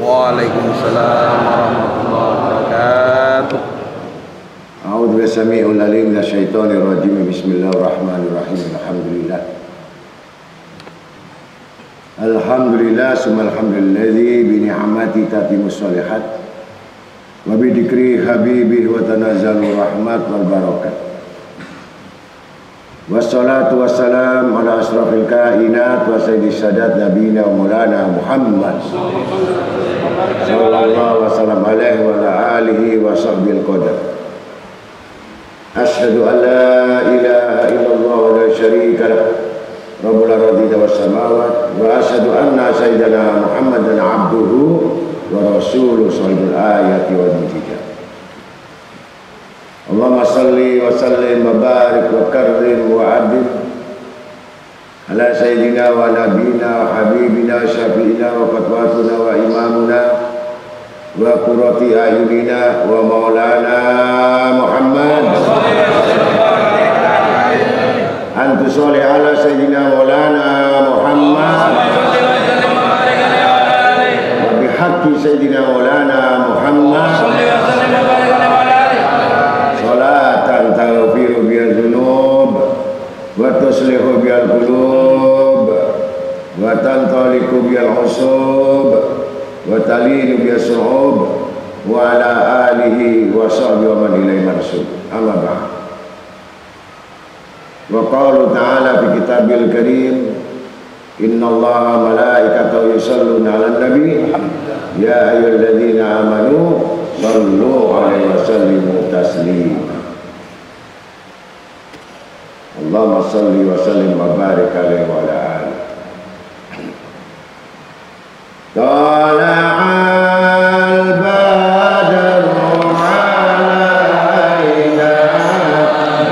Waalaikumsalam warahmatullahi wabarakatuh. A'udzu billahi alim minasyaitonir rajim. Bismillahirrahmanirrahim. Alhamdulillah. Alhamdulillah summa alhamdulilladzi bi ni'mati tatimmus shalihat wa bi dzikri habibi wa tanazzalu rahmat wal barakat. Wassalatu wassalamu ala asrafil kainat wa sayyidis sadat nabiyina wa maulana Muhammad sallallahu wasallam alaihi wa ala alihi wa sahbihi al-qadar. Asyhadu an la ilaha illallah wa la syarika lah rabbul ardi was samawati wa asyhadu anna sayyidana Muhammadan abduhu wa rasuluhu sahibul ayati wal mujizat. Allahumma salli wa sallim wa barik wa karrim wa adil ala sayyidina wa nabina wa habibina syafi'ina wa qatwatuna wa imamuna wa qurrati ayunina wa maulana Muhammad antu sholli ala sayyidina maulana Muhammad wa bihaqqi sayyidina maulana Muhammad salatan taghfiru biha dzunub wa tuslihu biha al-qulub wa tantaliqu biha al-usub wa talinu biha as-su'ub wa ala alihi wa sahbihi wa man ilaihi marsud. Amma ba'd. Wa qala ta'ala fi kitabil karim innallaha malaikatahu yusholluna 'alan nabi ya ayyuhalladzina amanu shallu 'alaihi wa sallimu taslima. Allahumma shalli wa sallim wa barik alaihi wa ala alihi. Tala'al badru 'alaina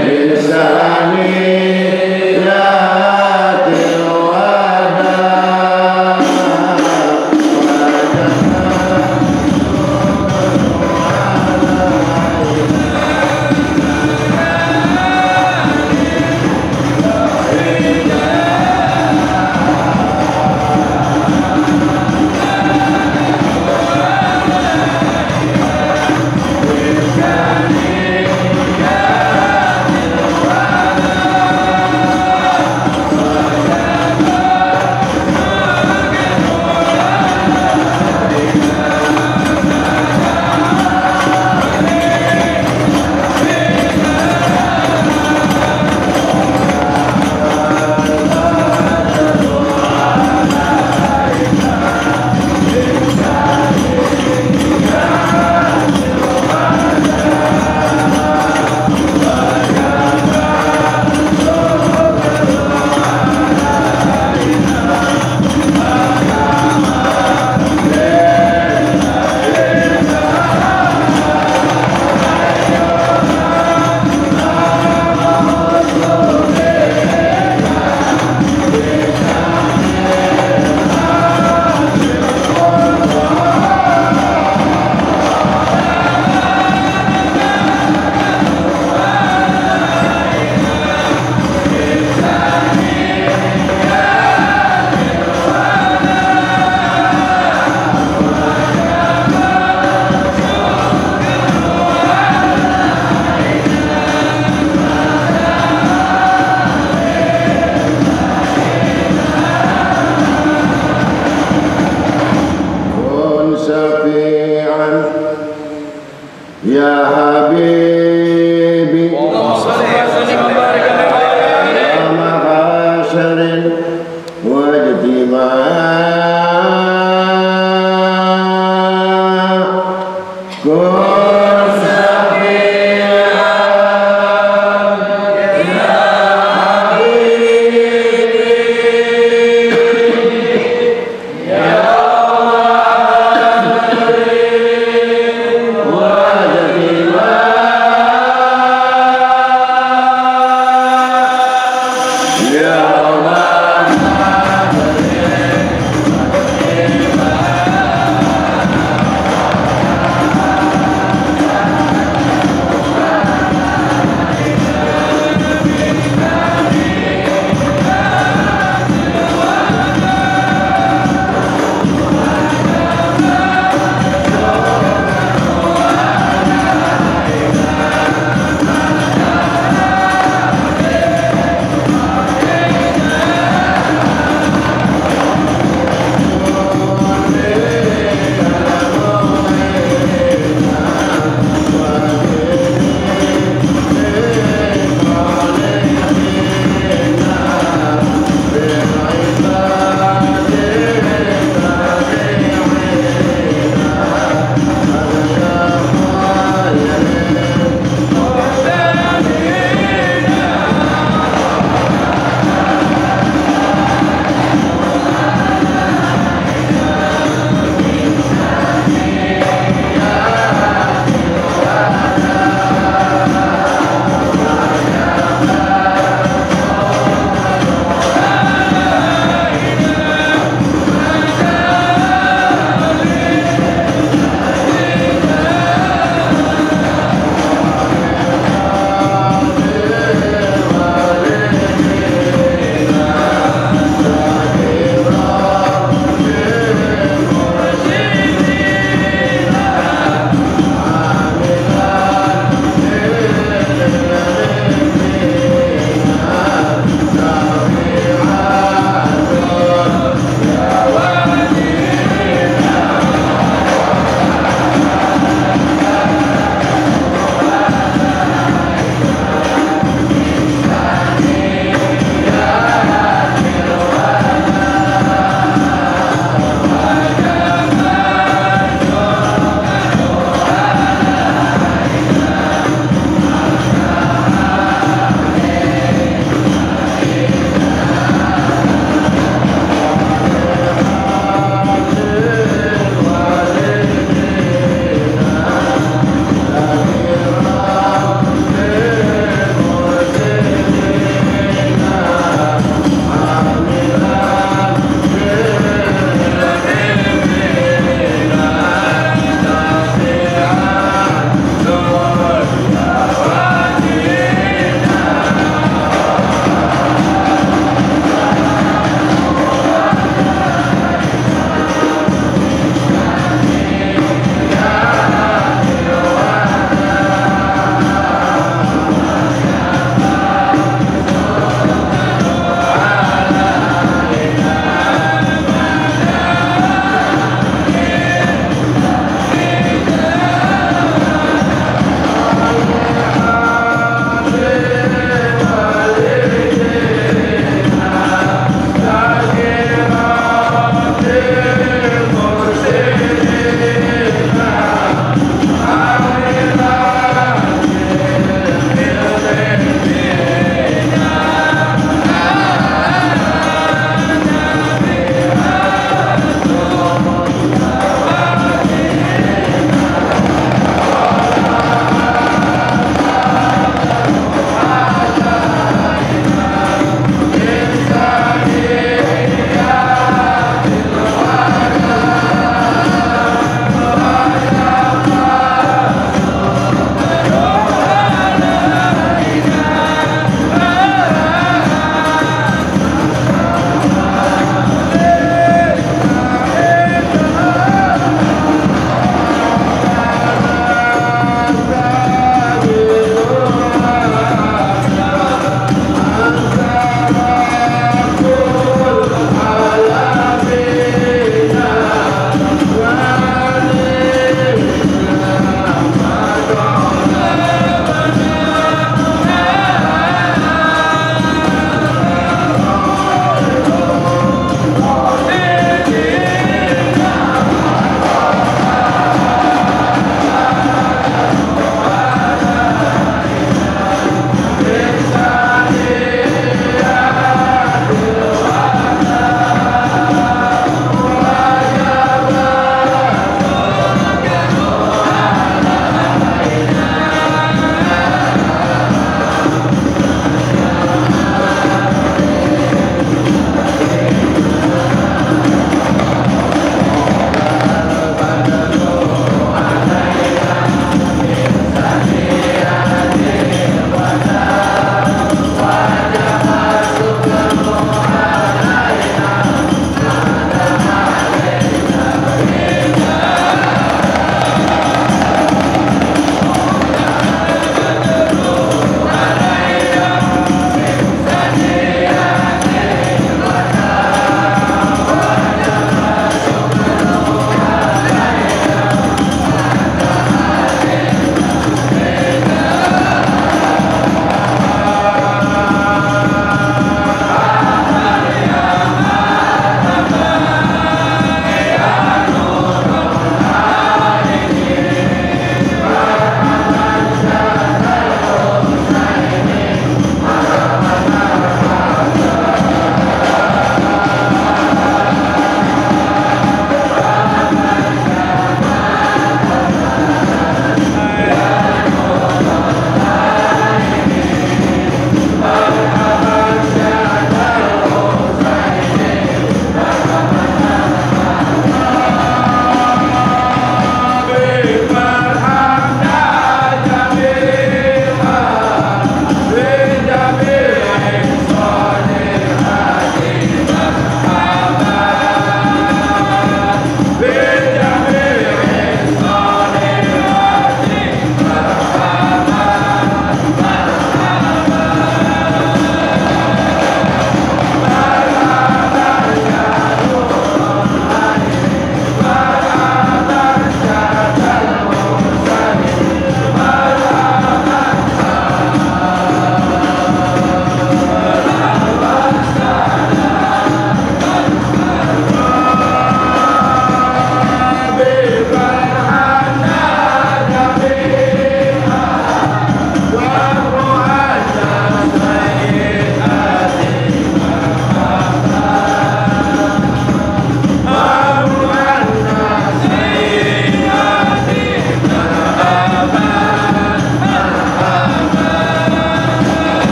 min saniyatil wada Ya Habibi Mahasyarin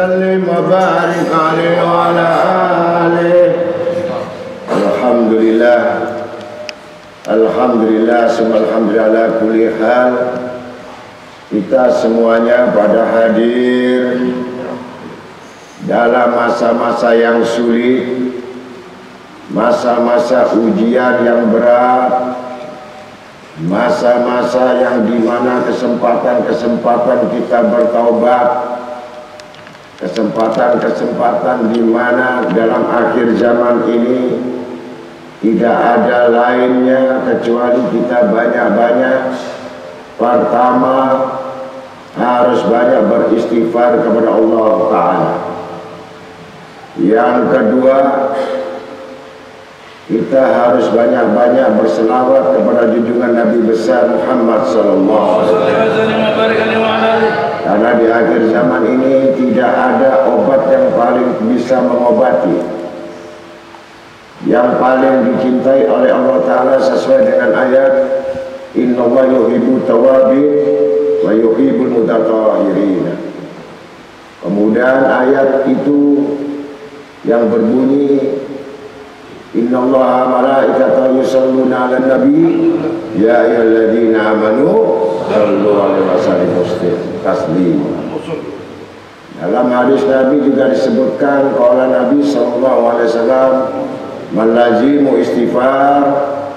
وسلم وبارك عليه وعلى آله. Alhamdulillah, alhamdulillah, alhamdulillah kulli hal. Kita semuanya pada hadir dalam masa-masa yang sulit, masa-masa ujian yang berat, masa-masa yang dimana kesempatan-kesempatan kita bertaubat, kesempatan-kesempatan dimana dalam akhir zaman ini tidak ada lainnya kecuali kita banyak-banyak. Pertama, harus banyak beristighfar kepada Allah Ta'ala. Yang kedua, kita harus banyak-banyak berselawat kepada junjungan Nabi besar Muhammad sallallahu alaihi wasallam. Karena di akhir zaman ini tidak ada obat yang paling bisa mengobati, yang paling dicintai oleh Allah Ta'ala sesuai dengan ayat Innallaha yuhibbu tawabin wa yuhibbul mutatahhirin. Kemudian ayat itu yang berbunyi Innallaha malaikatahu yusholluna 'alan nabi ya ayyuhalladzina amanu shallu 'alaihi wasallimu taslima. Dalam hadis Nabi juga disebutkan qala Nabi sallallahu alaihi wasallam man lazimu istighfar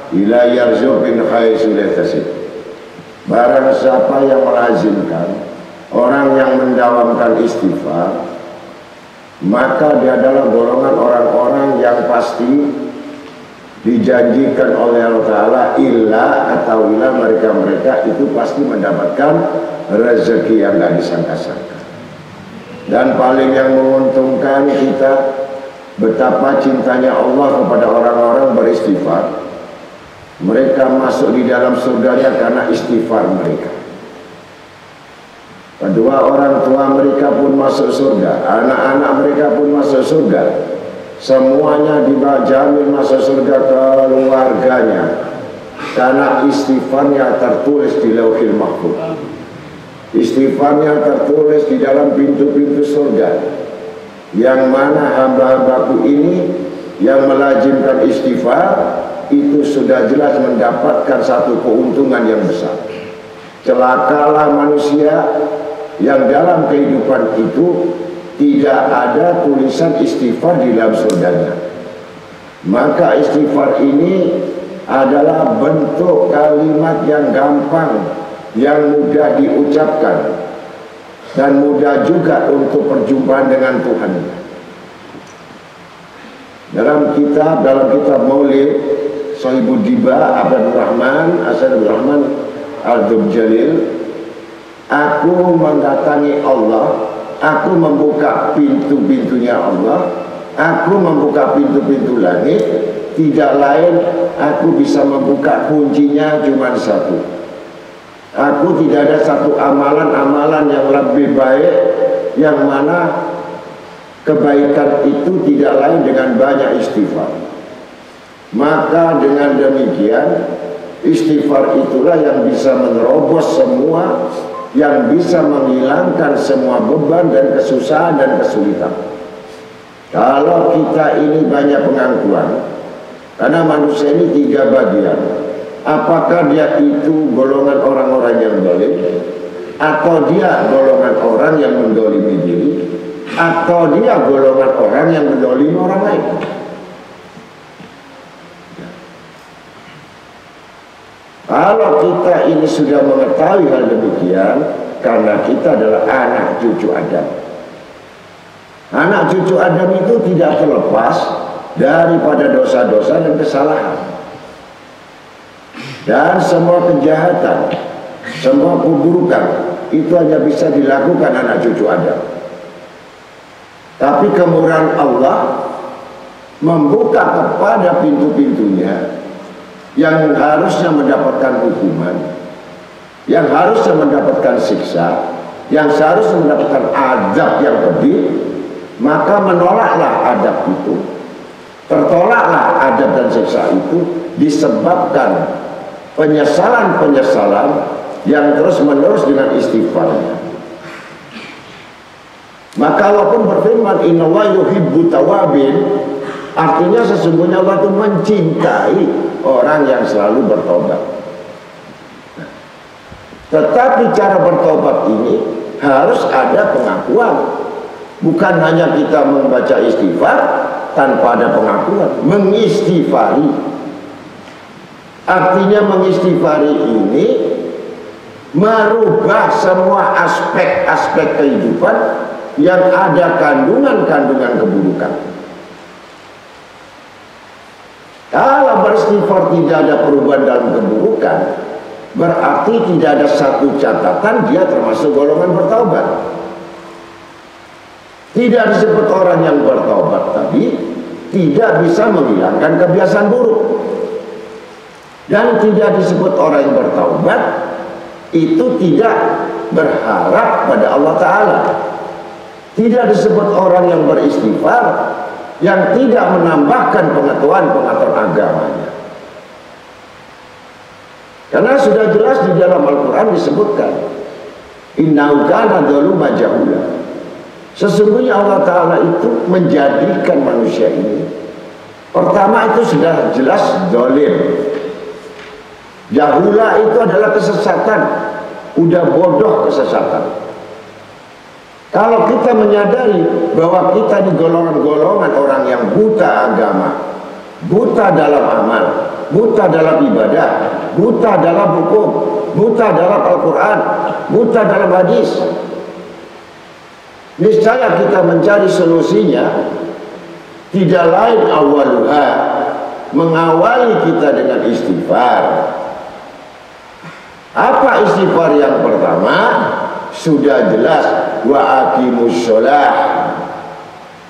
ila yarzuq bin haitsu la yahtasib. Barang siapa yang melazimkan, orang yang mendawamkan istighfar, maka dia adalah golongan orang-orang yang pasti dijanjikan oleh Allah Ta'ala illa atau illa mereka itu pasti mendapatkan rezeki yang gak disangka-sangka. Dan paling yang menguntungkan kita betapa cintanya Allah kepada orang-orang beristighfar. Mereka masuk di dalam surganya karena istighfar mereka. Kedua, orang tua mereka pun masuk surga, anak-anak mereka pun masuk surga. Semuanya dijamin masuk surga keluarganya karena istighfarnya tertulis di Lauhil Mahfuz. Istighfarnya tertulis di dalam pintu-pintu surga. Yang mana hamba-hambaku ini yang melazimkan istighfar itu sudah jelas mendapatkan satu keuntungan yang besar. Celakalah manusia yang dalam kehidupan itu tidak ada tulisan istighfar di dalam surganya. Maka istighfar ini adalah bentuk kalimat yang gampang, yang mudah diucapkan dan mudah juga untuk perjumpaan dengan Tuhan. Dalam kitab Maulid Sahibul Diba Abdul Rahman Asad Rahman Al-Dub Jalil, aku mendatangi Allah, aku membuka pintu-pintunya Allah, aku membuka pintu-pintu langit, tidak lain aku bisa membuka kuncinya cuma satu. Aku tidak ada satu amalan-amalan yang lebih baik, yang mana kebaikan itu tidak lain dengan banyak istighfar. Maka dengan demikian istighfar itulah yang bisa menerobos semua, yang bisa menghilangkan semua beban dan kesusahan dan kesulitan. Kalau kita ini banyak pengakuan, karena manusia ini tiga bagian. Apakah dia itu golongan orang-orang yang zalim, atau dia golongan orang yang mendolimi diri, atau dia golongan orang yang mendolimi orang lain. Kalau kita ini sudah mengetahui hal demikian, karena kita adalah anak cucu Adam. Anak cucu Adam itu tidak terlepas daripada dosa-dosa dan kesalahan. Dan semua kejahatan, semua keburukan itu hanya bisa dilakukan anak cucu Adam. Tapi kemurahan Allah membuka kepada pintu-pintunya yang harusnya mendapatkan hukuman, yang harusnya mendapatkan siksa, yang seharusnya mendapatkan adab yang pedih, maka menolaklah adab itu, tertolaklah adab dan siksa itu disebabkan penyesalan-penyesalan yang terus-menerus dengan istighfarnya. Maka Allah pun berfirman, innallaha yuhibbu tawabin, artinya sesungguhnya Allah itu mencintai orang yang selalu bertobat. Tetapi cara bertobat ini harus ada pengakuan. Bukan hanya kita membaca istighfar tanpa ada pengakuan. Mengistighfari, artinya mengistighfari ini merubah semua aspek-aspek kehidupan yang ada kandungan-kandungan keburukan. Kalau beristighfar tidak ada perubahan dalam keburukan, berarti tidak ada satu catatan dia termasuk golongan bertaubat. Tidak disebut orang yang bertaubat tadi tidak bisa menghilangkan kebiasaan buruk. Dan tidak disebut orang yang bertaubat itu tidak berharap pada Allah Ta'ala. Tidak disebut orang yang beristighfar yang tidak menambahkan pengetahuan-pengetahuan agamanya. Karena sudah jelas di dalam Al-Quran disebutkan, innahu kana dzaluman jahula. Sesungguhnya Allah Ta'ala itu menjadikan manusia ini, pertama itu sudah jelas zalim. Jahula itu adalah kesesatan, udah bodoh kesesatan. Kalau kita menyadari bahwa kita di golongan-golongan orang yang buta agama, buta dalam amal, buta dalam ibadah, buta dalam hukum, buta dalam Al-Quran, buta dalam hadis, niscaya kita mencari solusinya tidak lain awaluha, mengawali kita dengan istighfar. Apa istighfar yang pertama? Sudah jelas, wa aqimus sholah.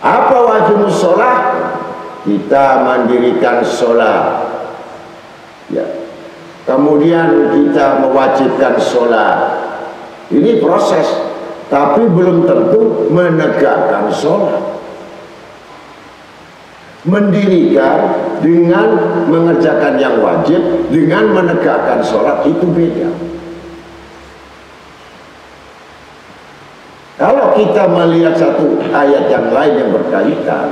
Apa wa aqimus sholah? Kita mendirikan sholat, ya. Kemudian kita mewajibkan sholat. Ini proses, tapi belum tentu menegakkan sholat. Mendirikan dengan mengerjakan yang wajib, dengan menegakkan sholat itu beda. Kalau kita melihat satu ayat yang lain yang berkaitan,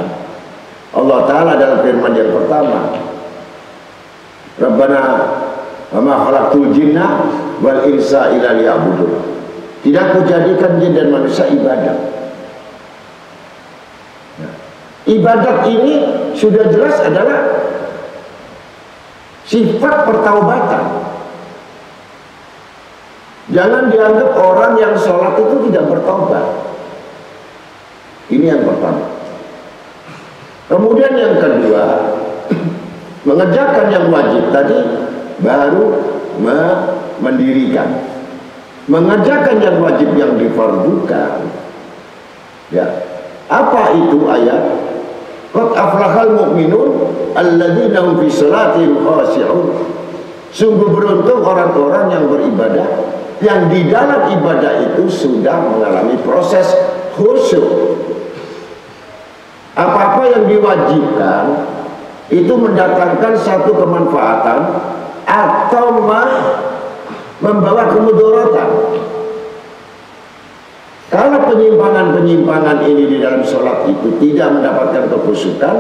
Allah Ta'ala dalam firman yang pertama, Rabbana wa ma khalaqtul jinna wal insa illa liya'budun. Tidak kujadikan jin dan manusia ibadah. Nah, ibadat ini sudah jelas adalah sifat pertaubatan. Jangan dianggap orang yang sholat itu tidak bertobat. Ini yang pertama. Kemudian yang kedua, mengerjakan yang wajib tadi baru mendirikan. Mengerjakan yang wajib yang difardukan. Ya. Apa itu ayat? Qad aflahal mu'minun alladzina hum fi shalatihim khashi'un. Sungguh beruntung orang-orang yang beribadah, yang di dalam ibadah itu sudah mengalami proses khusyuk. Apa-apa yang diwajibkan itu mendatangkan satu kemanfaatan atau membawa kemudaratan. Kalau penyimpangan-penyimpangan ini di dalam sholat itu tidak mendapatkan kekhusyukan,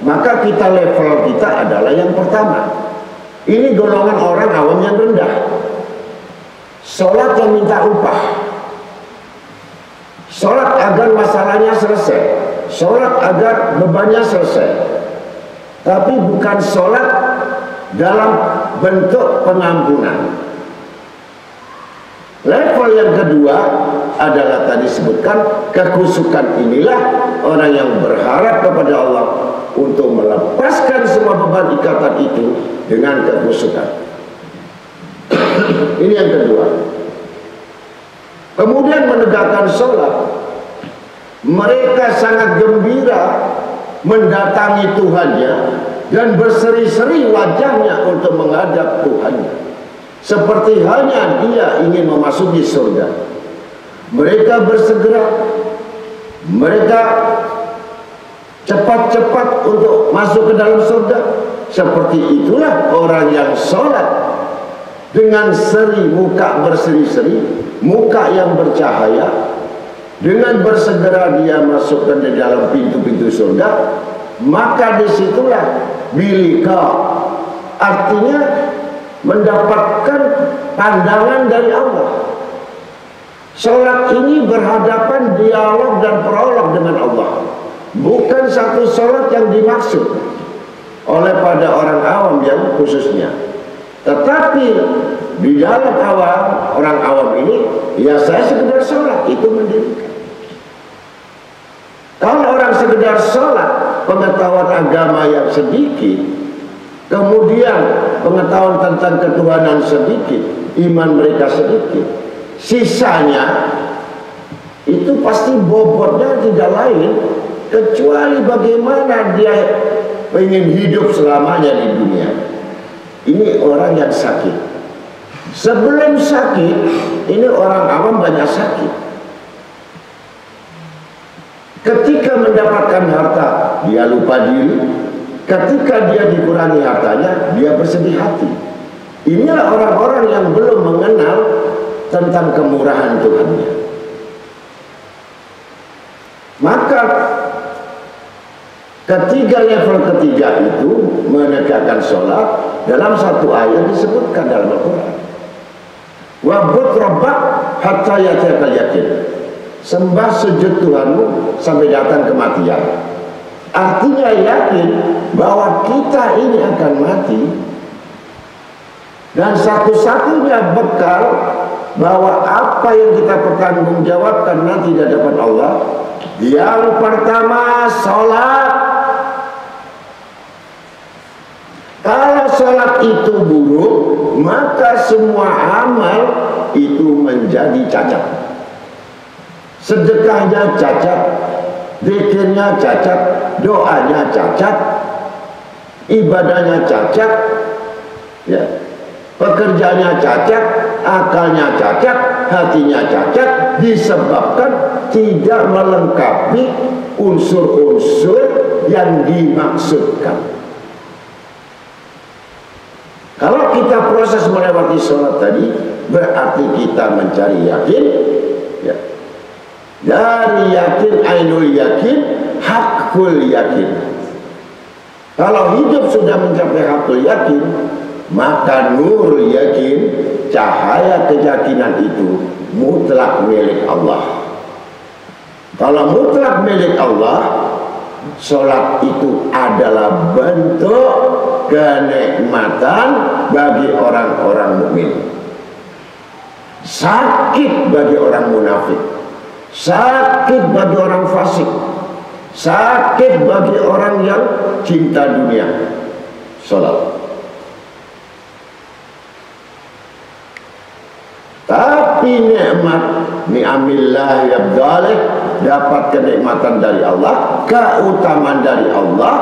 maka kita level kita adalah yang pertama. Ini golongan orang awam yang rendah. Sholat yang minta upah, sholat agar masalahnya selesai, sholat agar bebannya selesai, tapi bukan sholat dalam bentuk pengampunan. Level yang kedua adalah tadi sebutkan kekhusyukan. Inilah orang yang berharap kepada Allah untuk melepaskan semua beban ikatan itu dengan kekhusyukan. Ini yang kedua. Kemudian menegakkan sholat. Mereka sangat gembira mendatangi Tuhannya dan berseri-seri wajahnya untuk menghadap Tuhannya, seperti hanya dia ingin memasuki surga. Mereka bersegera, mereka cepat-cepat untuk masuk ke dalam surga. Seperti itulah orang yang sholat dengan seri, muka berseri-seri, muka yang bercahaya, dengan bersegera dia masukkan di dalam pintu-pintu surga, maka disitulah bilika, artinya mendapatkan pandangan dari Allah. Salat ini berhadapan, dialog dan prolog dengan Allah, bukan satu salat yang dimaksud oleh pada orang awam yang khususnya. Tetapi di dalam orang awam ini, ya saya sekedar sholat, itu mendirikan. Kalau orang sekedar sholat, pengetahuan agama yang sedikit, kemudian pengetahuan tentang ketuhanan sedikit, iman mereka sedikit, sisanya itu pasti bobotnya tidak lain kecuali bagaimana dia ingin hidup selamanya di dunia. Ini orang yang sakit. Sebelum sakit, ini orang awam banyak sakit. Ketika mendapatkan harta, dia lupa diri. Ketika dia dikurangi hartanya, dia bersedih hati. Inilah orang-orang yang belum mengenal tentang kemurahan Tuhannya. Maka level ketiga itu menegakkan sholat, dalam satu ayat disebutkan dalam Al-Quran. Wa'bud rabbak hatta yatiyakal yakin. Sembah sujud Tuhanmu sampai datang kematian. Artinya yakin bahwa kita ini akan mati, dan satu-satunya bekal bahwa apa yang kita pertanggungjawabkan nanti di hadapan Allah, yang pertama sholat. Kalau sholat itu buruk, maka semua amal itu menjadi cacat. Sedekahnya cacat, zikirnya cacat, doanya cacat, ibadahnya cacat, ya, pekerjaannya cacat, akalnya cacat, hatinya cacat, disebabkan tidak melengkapi unsur-unsur yang dimaksudkan. Kalau kita proses melewati sholat tadi, berarti kita mencari yakin, ya. Dari yakin, ainul yakin, hakul yakin. Kalau hidup sudah mencapai hakul yakin, maka nur yakin, cahaya keyakinan itu mutlak milik Allah. Kalau mutlak milik Allah, sholat itu adalah bentuk kenikmatan bagi orang-orang mukmin. Sakit bagi orang munafik, sakit bagi orang fasik, sakit bagi orang yang cinta dunia. Sholat. Tapi nikmat ni'amillah yabdalik, dapat kenikmatan dari Allah, keutamaan dari Allah,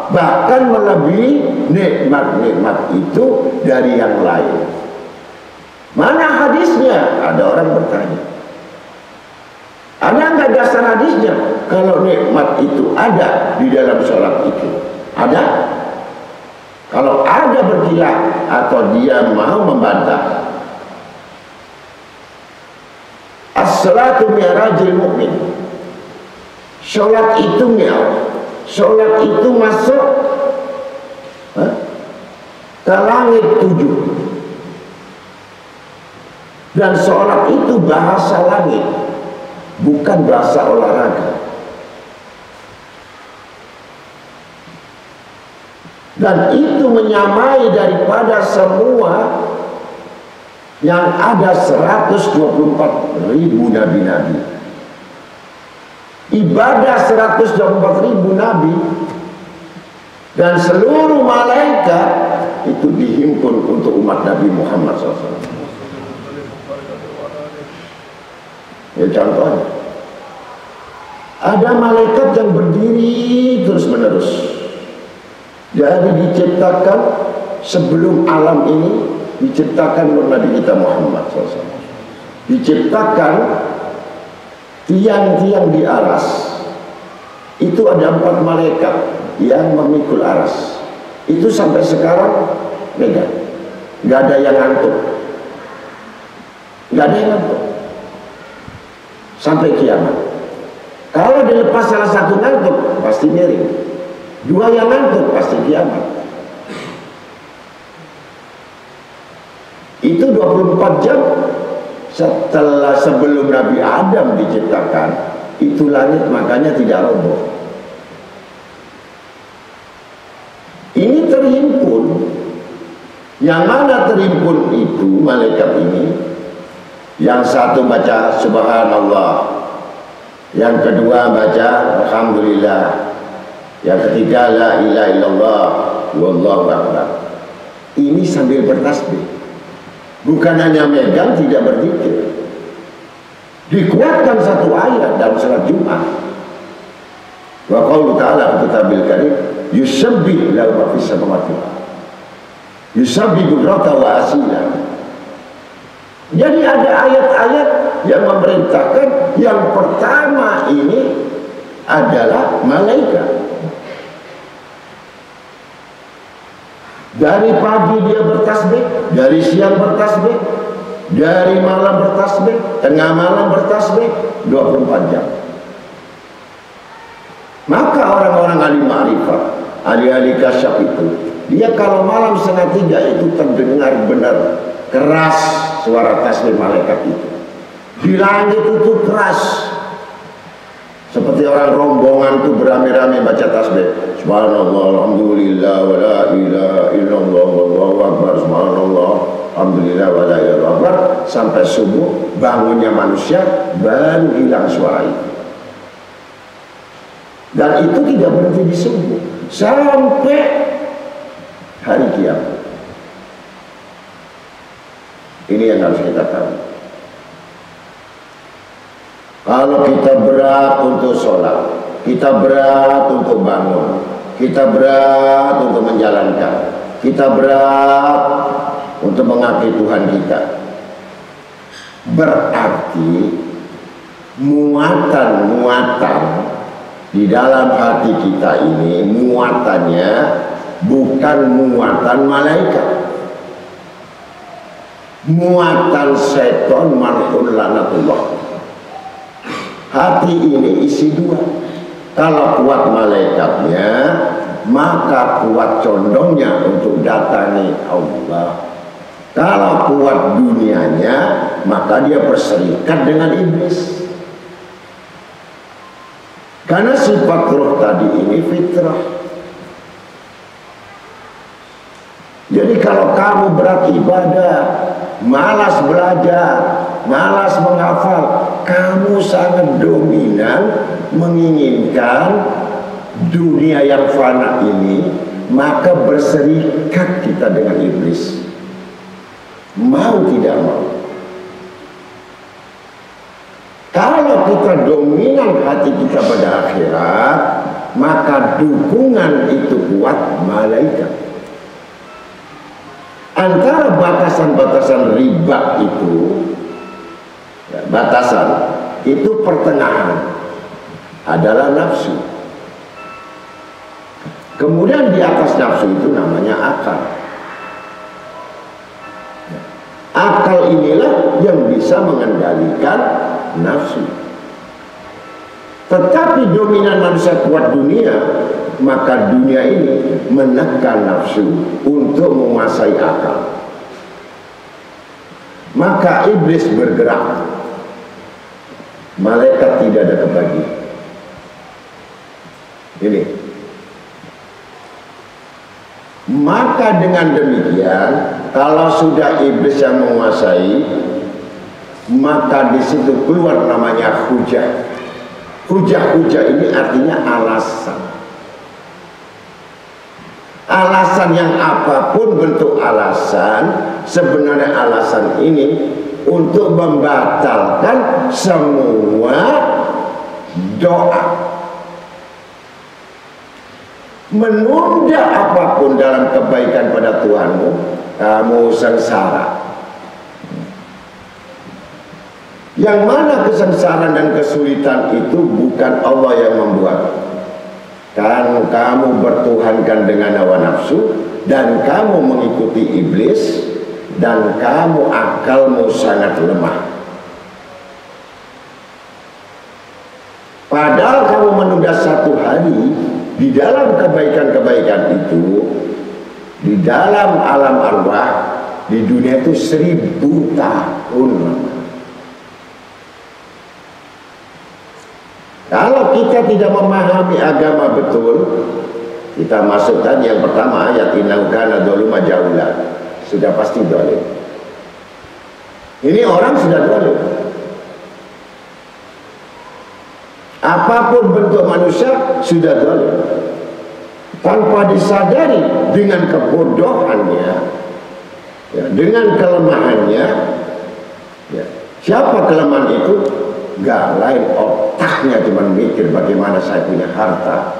bahkan melebihi nikmat-nikmat itu dari yang lain. Mana hadisnya? Ada orang bertanya. Ada nggak dasar hadisnya? Kalau nikmat itu ada di dalam sholat itu, ada? Kalau ada berkilah atau dia mau membantah. As-salatu mi'rajil mu'min. Sholat itu mi'raj. Sholat itu masuk ke langit 7. Dan sholat itu bahasa langit, bukan bahasa olahraga. Dan itu menyamai daripada semua yang ada 124.000 nabi-nabi. Ibadah 124.000 nabi dan seluruh malaikat itu dihimpun untuk umat Nabi Muhammad SAW. Ya contohnya, ada malaikat yang berdiri terus menerus. Jadi diciptakan sebelum alam ini, diciptakan oleh Nabi kita Muhammad SAW. Diciptakan tiang-tiang di aras. Itu ada 4 malaikat yang memikul aras. Itu sampai sekarang megang. Gak ada yang ngantuk. Gak ada yang ngantuk. sampai kiamat. Kalau dilepas salah satu ngantuk, pasti miring. Dua yang ngantuk, pasti kiamat. Itu 24 jam sebelum Nabi Adam diciptakan. Itu langit makanya tidak roboh. Ini terhimpun. Yang mana terhimpun itu malaikat ini? Yang satu baca subhanallah, yang kedua baca alhamdulillah, yang ketiga la ilaha illallah wallahu akbar. Ini sambil bertasbih. Bukan hanya megang, tidak berzikir. Dikuatkan satu ayat dalam surat Jumat. Wa qaulu ta'ala fi kitabil karim yusabbih lahu ma fis samawati wal ardh. Yusabbih bukrata wa asila. Jadi ada ayat-ayat yang memerintahkan yang pertama ini adalah malaikat. Dari pagi dia bertasbih, dari siang bertasbih, dari malam bertasbih, tengah malam bertasbih, 24 jam. Maka orang-orang ahli ma'rifat, ahli-ahli kasyaf itu, dia kalau malam 2:30 itu terdengar benar keras suara tasbih malaikat itu. Di langit itu keras. Seperti orang rombongan itu beramai-ramai baca tasbih. Subhanallah, alhamdulillah, wa la ilaha illallah, wallahu akbar, subhanallah, alhamdulillah, wa la ilaha illallah. Sampai subuh, bangunnya manusia, baru hilang suara itu. Dan itu tidak berhenti di subuh. Sampai hari kiamat. Ini yang harus kita tahu. Kalau kita berat untuk sholat, kita berat untuk bangun, kita berat untuk menjalankan, kita berat untuk mengabdi Tuhan kita, berarti muatan-muatan di dalam hati kita ini, muatannya bukan muatan malaikat, muatan setan mal'un laknatullah. Hati ini isi dua. Kalau kuat malaikatnya, maka kuat condongnya untuk datangi Allah. Kalau kuat dunianya, maka dia berserikat dengan iblis. Karena sifat roh tadi ini fitrah. Jadi kalau kamu berat ibadah, malas belajar, malas menghafal, kamu sangat dominan menginginkan dunia yang fana ini, maka berserikat kita dengan iblis. Mau tidak mau. Kalau kita dominan hati kita pada akhirat, maka dukungan itu kuat malaikat. Antara batasan-batasan riba itu, ya, batasan itu pertengahan adalah nafsu. Kemudian di atas nafsu itu namanya akal. Akal inilah yang bisa mengendalikan nafsu. Tetapi dominan manusia kuat dunia, maka dunia ini menekan nafsu untuk menguasai akal. Maka iblis bergerak, malaikat tidak ada kebagian. Ini. Maka dengan demikian, kalau sudah iblis yang menguasai, maka di situ keluar namanya hujah. Hujah-hujah ini artinya alasan. Alasan yang apapun bentuk alasan, sebenarnya alasan ini untuk membatalkan semua doa. Menunda apapun dalam kebaikan pada Tuhanmu, kamu sengsara. Yang mana kesengsaraan dan kesulitan itu bukan Allah yang membuat. Kan kamu bertuhankan dengan hawa nafsu, dan kamu mengikuti iblis, dan kamu akalmu sangat lemah. Padahal kamu menunda satu hari, di dalam kebaikan-kebaikan itu, di dalam alam arwah, di dunia itu 1000 tahun. Kalau kita tidak memahami agama betul, kita masuk tadi yang pertama ayat innahu kana dzaluma jahula. Sudah pasti zalim. Ini orang sudah zalim. Apapun bentuk manusia sudah zalim. Tanpa disadari dengan kebodohannya, ya, dengan kelemahannya, ya. Siapa kelemahan itu? Gak lain, otaknya cuma mikir bagaimana saya punya harta,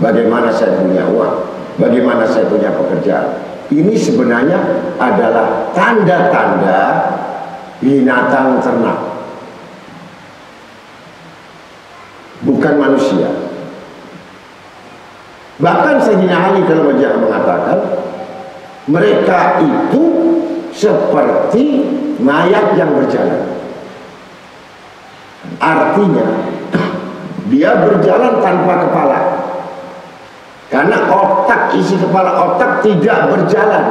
bagaimana saya punya uang, bagaimana saya punya pekerjaan. Ini sebenarnya adalah tanda-tanda binatang ternak, bukan manusia. Bahkan Sayyidina Ali kalau mengatakan mereka itu seperti mayat yang berjalan. Artinya dia berjalan tanpa kepala, karena otak, isi kepala otak tidak berjalan.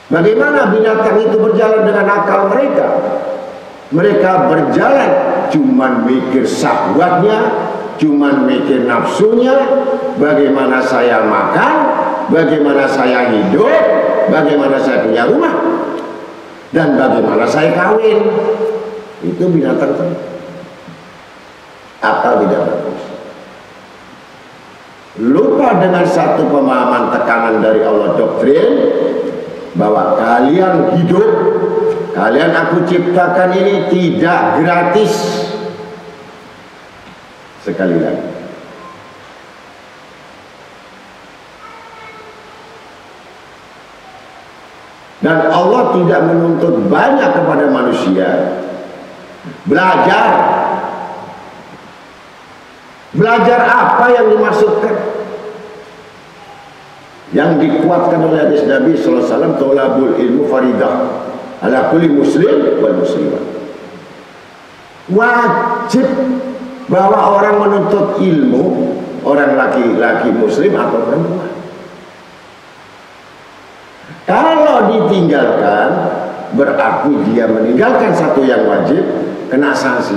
Bagaimana binatang itu berjalan dengan akal mereka? Mereka berjalan cuman mikir syahwatnya, cuman mikir nafsunya, bagaimana saya makan, bagaimana saya hidup, bagaimana saya punya rumah, dan bagaimana saya kawin. Itu binatang ternak. Akal tidak berfungsi. Lupa dengan satu pemahaman tekanan dari Allah, doktrin bahwa kalian hidup, kalian aku ciptakan ini tidak gratis. Sekali lagi, dan Allah tidak menuntut banyak kepada manusia. Belajar apa yang dimaksudkan? Yang dikuatkan oleh hadis Nabi sallallahu alaihi wasallam, tolabul ilmu faridah ala kulli muslim wal muslimah. Wajib bahwa orang menuntut ilmu, orang laki-laki muslim atau perempuan. Kalau ditinggalkan, berarti dia meninggalkan satu yang wajib, kena sanksi.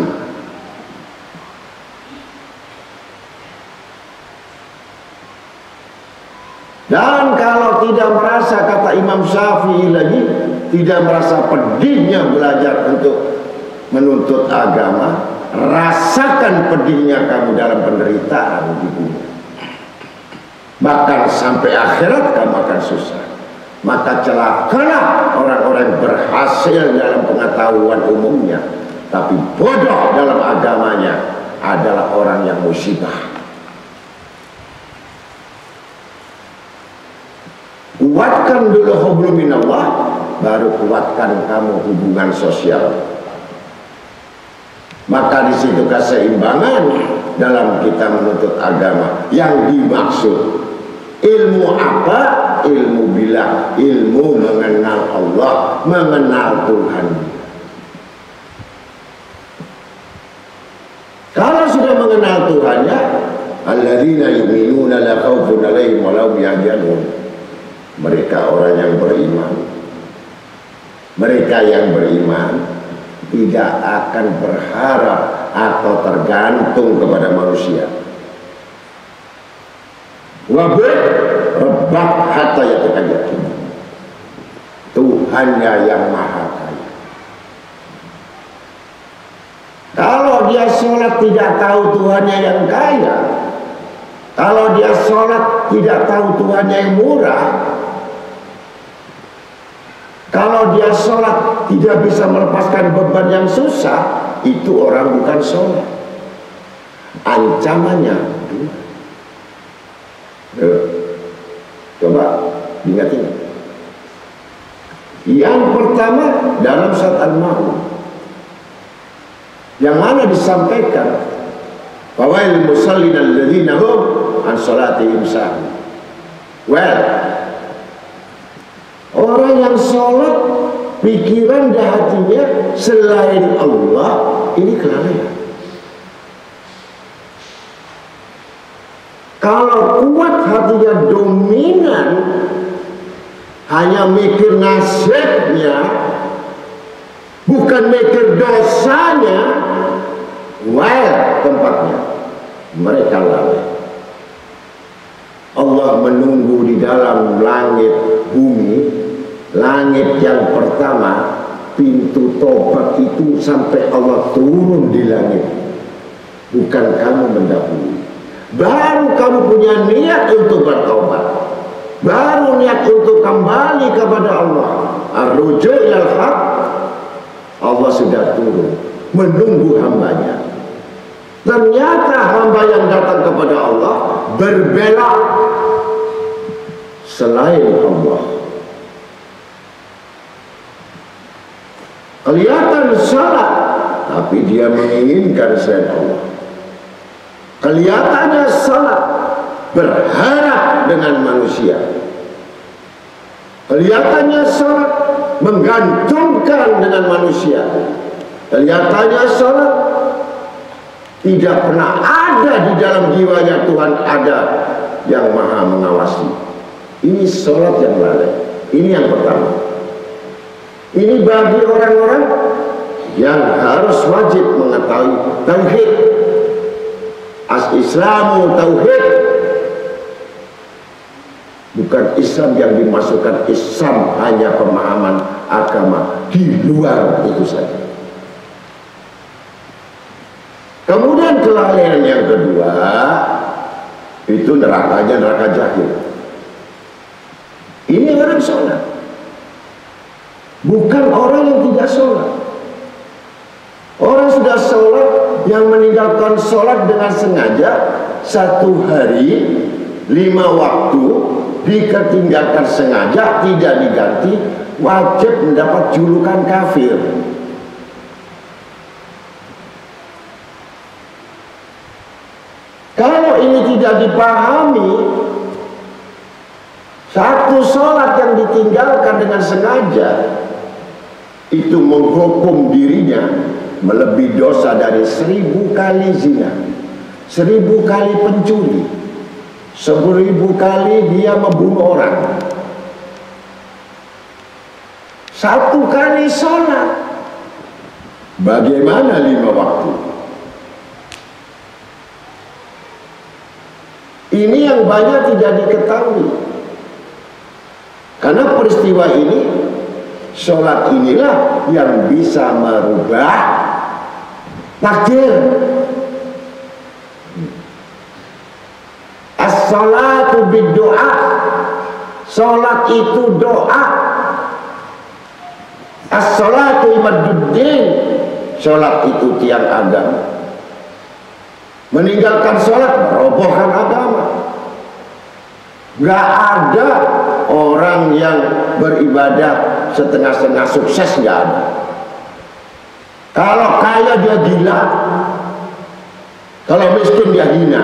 Dan kalau tidak merasa, kata Imam Syafi'i lagi, tidak merasa pedihnya belajar untuk menuntut agama, rasakan pedihnya kamu dalam penderitaan di bumi. Bahkan sampai akhirat kamu akan susah. Maka celakalah orang-orang yang berhasil dalam pengetahuan umumnya, tapi bodoh dalam agamanya adalah orang yang musibah. Kuatkan dulu hublum minallah, baru kuatkan kamu hubungan sosial. Maka di situ keseimbangan dalam kita menuntut agama. Yang dimaksud ilmu apa? Ilmu bila, ilmu mengenal Allah, mengenal Tuhan. Kalau sudah mengenal Tuhannya, alladzina yu'minuna la khaufun 'alaihim wa lahum yahzanun. Mereka orang yang beriman. Mereka yang beriman tidak akan berharap atau tergantung kepada manusia. Wabud Rabbak hatta yatakayyakin. Tuhannya yang maha kaya. Kalau dia sholat tidak tahu Tuhannya yang kaya, kalau dia sholat tidak tahu Tuhannya yang murah, kalau dia sholat tidak bisa melepaskan beban yang susah, itu orang bukan sholat. Ancamannya dua. Coba ingat-ingat. Yang pertama dalam surat Al-Ma'un, yang mana disampaikan fawailul musallin alladzina hum an sholatihim sahun. Well, orang yang sholat pikiran dan hatinya selain Allah, ini kelalaian. Kalau kuat hatinya dominan, hanya mikir nasibnya, bukan mikir dosanya, tempatnya mereka lalai. Allah menunggu di dalam langit bumi. Langit yang pertama, pintu tobat itu sampai Allah turun di langit, bukan kamu mendahului. Baru kamu punya niat untuk bertobat, baru niat untuk kembali kepada Allah, ar-ruju' ilal haq. Allah sudah turun menunggu hambanya. Ternyata hamba yang datang kepada Allah berbelok selain Allah. Kelihatan salat, tapi dia menginginkan selain Allah. Kelihatannya salat, berharap dengan manusia. Kelihatannya salat, menggantungkan dengan manusia. Kelihatannya salat, tidak pernah ada di dalam jiwanya Tuhan ada yang maha mengawasi. Ini salat yang lalai. Ini yang pertama. Ini bagi orang-orang yang harus wajib mengetahui tauhid. As-Islamu tauhid. Bukan Islam yang dimasukkan Islam hanya pemahaman agama di luar itu saja. Kemudian kelalaian yang kedua itu nerakanya neraka jahil. Ini orang sholat, bukan orang yang tidak sholat. Orang sudah sholat yang meninggalkan sholat dengan sengaja 1 hari 5 waktu diketinggalkan sengaja tidak diganti, wajib mendapat julukan kafir. Kalau ini tidak dipahami, satu sholat yang ditinggalkan dengan sengaja itu menghukum dirinya melebihi dosa dari 1000 kali zina, 1000 kali pencuri, 1000 kali dia membunuh orang. 1 kali sholat, bagaimana 5 waktu? Ini yang banyak tidak diketahui. Karena peristiwa ini, sholat inilah yang bisa merubah takdir. As-salatu bid-doa. Sholat itu doa. As-salatu imaduddin. Sholat itu tiang agama. Meninggalkan sholat merobohkan agama. Gak ada orang yang beribadah setengah-setengah sukses, gak ada. Kalau kaya dia gila, kalau miskin dia hina.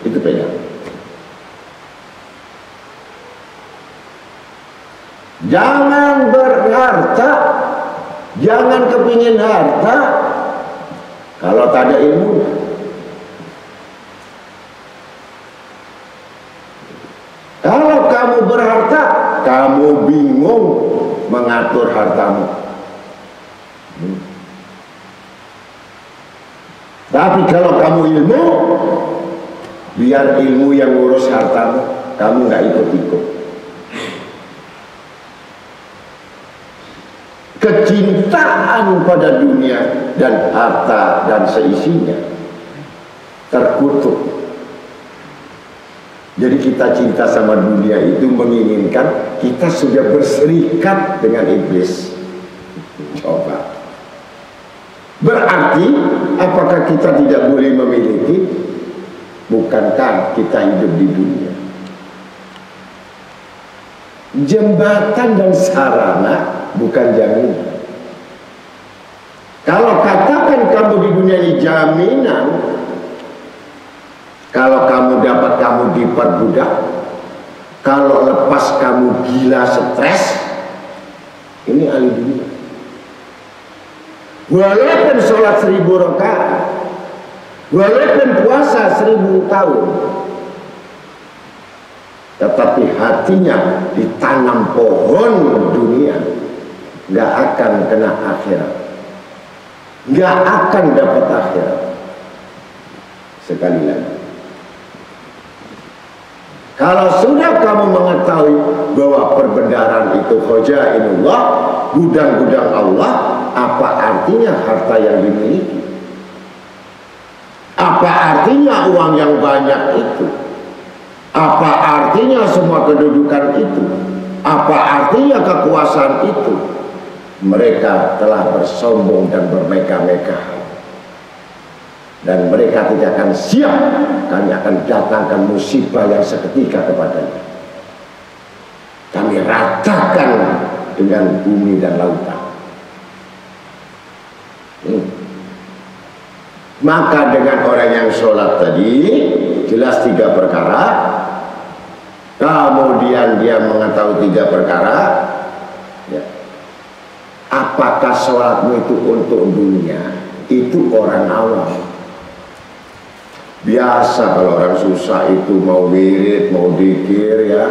Itu beda. Jangan berharta, jangan kepingin harta kalau tak ada ilmu. Kalau kamu berharta, kamu bingung mengatur hartamu. Tapi kalau kamu ilmu, biar ilmu yang ngurus hartamu, kamu nggak ikut-ikut. Kecintaan pada dunia dan harta dan seisinya terkutuk. Jadi kita cinta sama dunia itu menginginkan kita sudah berserikat dengan iblis. Coba. Berarti apakah kita tidak boleh memiliki? Bukankah kita hidup di dunia? Jembatan dan sarana bukan jaminan. Kalau katakan kamu di dunia ini jaminan, kalau kamu dapat kamu diperbudak, kalau lepas kamu gila stres, ini ahli dunia. Walaupun sholat 1000 rakaat, walaupun puasa 1000 tahun, tetapi hatinya ditanam pohon dunia, nggak akan kena akhirat, nggak akan dapat akhirat. Sekali lagi, kalau sudah kamu mengetahui bahwa perbendaharaan itu khazainullah, gudang-gudang Allah, apa artinya harta yang dimiliki? Apa artinya uang yang banyak itu? Apa artinya semua kedudukan itu? Apa artinya kekuasaan itu? Mereka telah bersombong dan bermegah-megah, dan mereka tidak akan siap. Kami akan datangkan musibah yang seketika kepadanya. Kami ratakan dengan bumi dan lautan. Maka dengan orang yang sholat tadi, jelas 3 perkara. Kemudian dia mengetahui 3 perkara, ya. Apakah sholatmu itu untuk dunia? Itu orang awam. Biasa kalau orang susah itu mau wirid, mau dzikir, ya,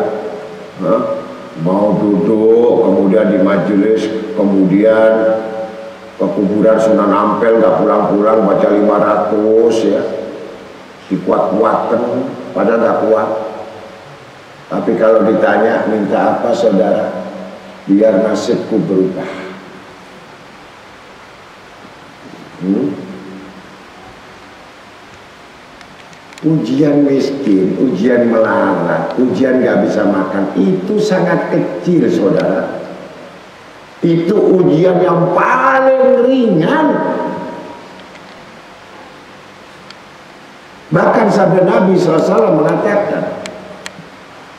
mau duduk, kemudian di majelis, kemudian ke kuburan Sunan Ampel nggak pulang-pulang baca 500, ya, dikuat-kuatkan padahal nggak kuat. Tapi kalau ditanya minta apa saudara, biar nasibku berubah. Ujian miskin, ujian melarat, ujian nggak bisa makan, itu sangat kecil saudara. Itu ujian yang paling ringan. Bahkan sampai Nabi SAW mengatakan,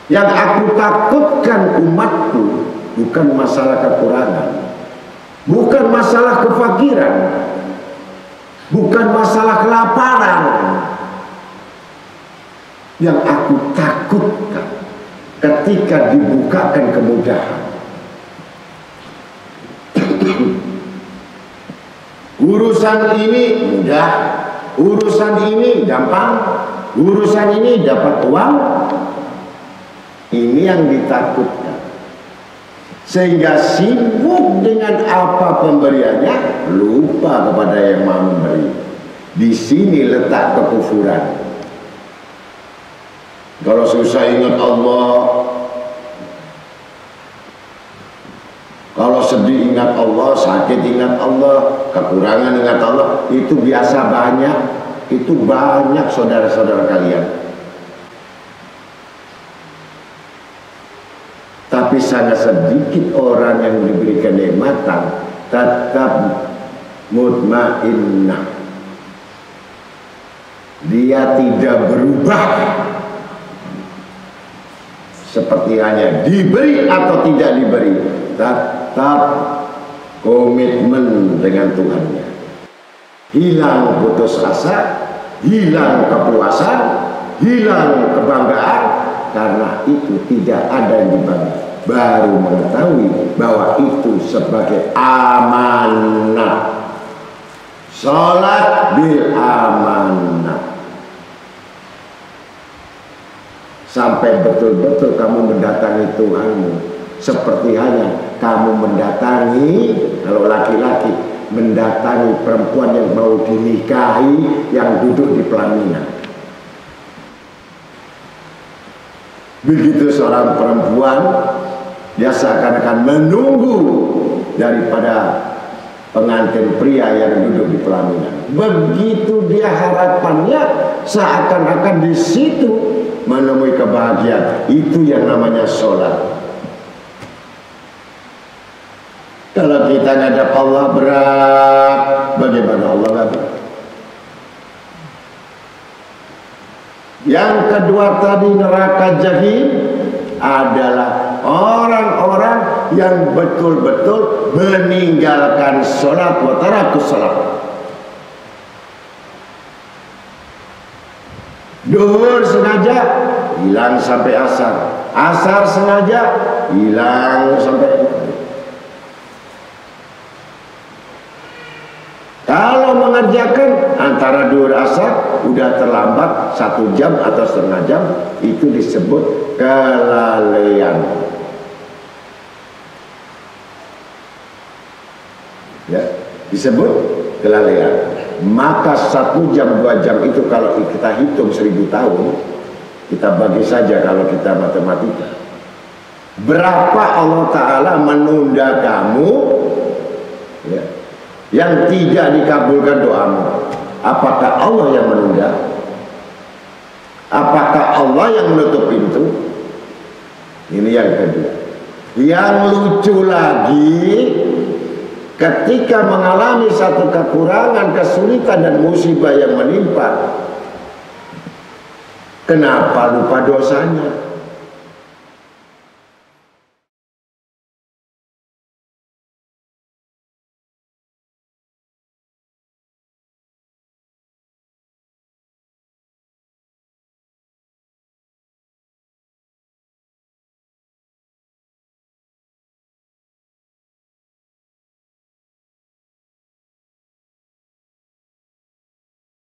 yang aku takutkan umatku bukan masalah kekurangan, bukan masalah kefakiran, bukan masalah kelaparan. Yang aku takutkan ketika dibukakan kemudahan. Urusan ini mudah, urusan ini gampang, urusan ini dapat uang. Ini yang ditakutkan, sehingga sibuk dengan apa pemberiannya, lupa kepada yang Maha Memberi. Di sini letak kekufuran. Kalau susah ingat Allah, kalau sedih ingat Allah, sakit ingat Allah, kekurangan ingat Allah, itu biasa banyak. Itu banyak saudara-saudara kalian. Tapi sangat sedikit orang yang diberikan nikmatan tetap mutmainnah. Dia tidak berubah, seperti hanya diberi atau tidak diberi, tetap komitmen dengan Tuhannya. Hilang putus asa, hilang kepuasan, hilang kebanggaan, karena itu tidak ada yang dibanggakan. Baru mengetahui bahwa itu sebagai amanah. Salat bil amanah. Sampai betul-betul kamu mendatangi Tuhanmu, seperti hanya kamu mendatangi, kalau laki-laki mendatangi perempuan yang mau dinikahi, yang duduk di pelaminan. Begitu seorang perempuan, dia seakan-akan menunggu daripada pengantin pria yang duduk di pelaminan. Begitu dia harapannya seakan-akan di situ menemui kebahagiaan. Itu yang namanya sholat. Kalau kita ngadap Allah berat, bagaimana Allah nggak berat? Yang kedua tadi, neraka jahim adalah orang-orang yang betul-betul meninggalkan sholat wa tarakus sholat. Duhur sengaja hilang sampai asar, asar sengaja hilang sampai maghrib. Kalau mengerjakan antara antara duhur asar udah terlambat 1 jam atau setengah jam, itu disebut kelalaian. Ya, disebut kelalaian. Maka 1 jam 2 jam itu kalau kita hitung 1000 tahun, kita bagi saja kalau kita matematika, berapa Allah Ta'ala menunda kamu, ya, yang tidak dikabulkan doamu. Apakah Allah yang menunda? Apakah Allah yang menutup pintu? Ini yang kedua. Yang lucu lagi, ketika mengalami satu kekurangan, kesulitan dan musibah yang menimpa, kenapa lupa dosanya?